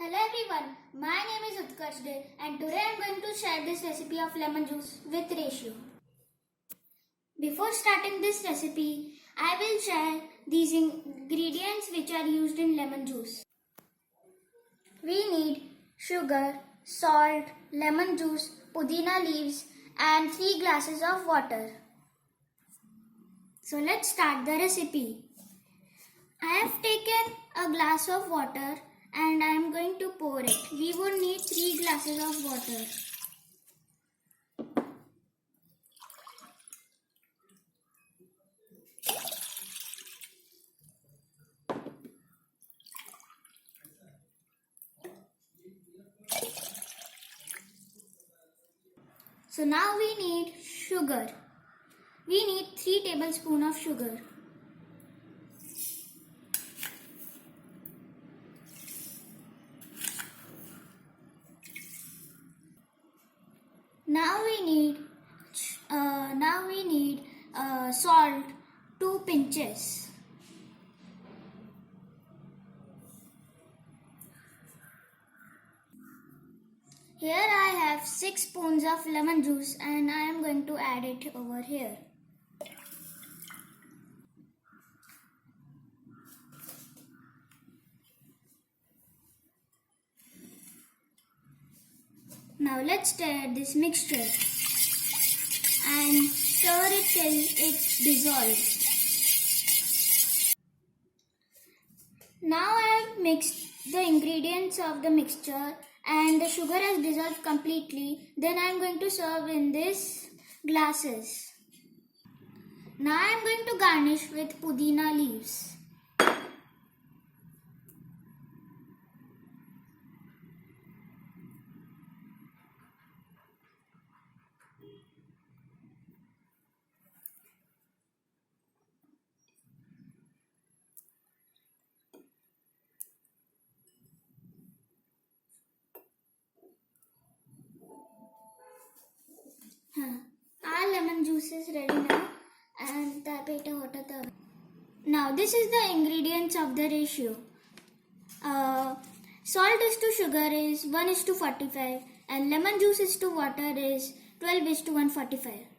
Hello everyone, my name is Utkarsh Dey and today I am going to share this recipe of lemon juice with ratio. Before starting this recipe, I will share these ingredients which are used in lemon juice. We need sugar, salt, lemon juice, pudina leaves and 3 glasses of water. So let's start the recipe. I have taken a glass of water and I am going to pour it. We would need 3 glasses of water. So now we need sugar. We need 3 tablespoons of sugar. Now we need salt, 2 pinches. Here I have 6 spoons of lemon juice and I am going to add it over here. Now let's stir this mixture and stir it till it dissolves. Now I have mixed the ingredients of the mixture and the sugar has dissolved completely. Then I am going to serve in these glasses. Now I am going to garnish with pudina leaves. Our lemon juice is ready now and now this is the ingredients of the ratio. Salt is to sugar is 1:45 and lemon juice is to water is 12:145.